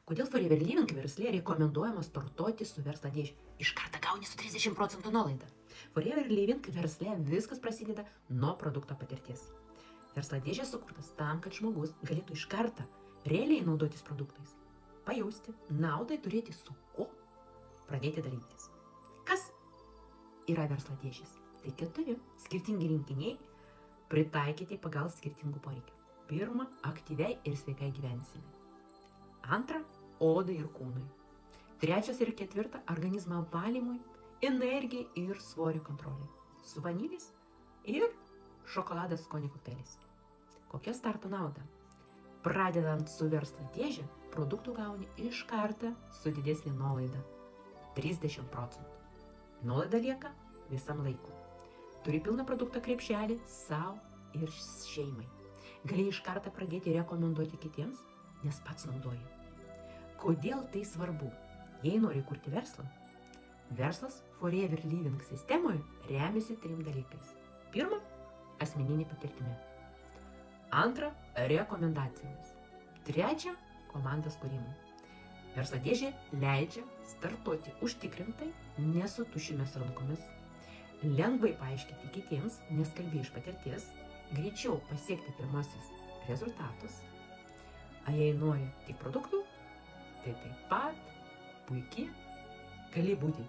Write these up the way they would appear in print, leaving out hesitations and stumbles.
Kodėl Forever Living versle rekomenduojama startuoti su verslo dėže? Iš karto gauni su 30% nuolaida. Forever Living versle viskas prasideda nuo produkto patirties. Verslo dėžė sukurtas tam, kad žmogus galėtų iš karto realiai naudotis produktais, pajausti, naudai turėti su ko pradėti dalytis. Kas yra verslo dėžės? Tai 4 skirtingi rinkiniai pritaikyti pagal skirtingų poreikių. Pirma, aktyviai ir sveikai gyvensimai. Antra, odai ir kūnui. Trečias ir ketvirta, organizmo valymui, energijai ir svorio kontroliai. Su vanilės ir šokoladas skonio kokteilis. Kokia starto nauda? Pradedant su verslo dėže, produktų gauni iš karto su didesnė nuolaida – 30%. Nuolaida lieka visam laikui. Turi pilną produktą krepšelį savo ir šeimai. Gali iš karto pradėti rekomenduoti kitiems, nes pats naudoji. Kodėl tai svarbu? Jei nori kurti verslą, verslas Forever Living sistemoje remiasi 3 dalykais. Pirma, asmeninė patirtimi. Antra, rekomendacijomis. Trečia, komandos kūrimu. Verslo dėžė leidžia startuoti užtikrintai, nesu tuščiomis rankomis, lengvai paaiškinti kitiems, nes kalbi iš patirties, greičiau pasiekti pirmasis rezultatus. A jei nori tik produktų, tai taip pat puikiai gali būti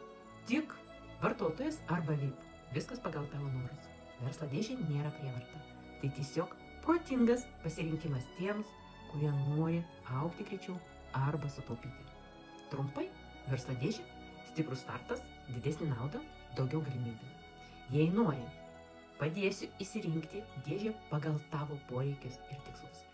tik vartotojas arba VIP. Viskas pagal tavo norus. Verslo dėžė nėra prievarta. Tai tiesiog protingas pasirinkimas tiems, kurie nori augti greičiau arba sutaupyti. Trumpai, verslo dėžė, stiprus startas, didesnė nauda, daugiau galimybių. Jei nori, padėsiu įsirinkti dėžę pagal tavo poreikius ir tikslus.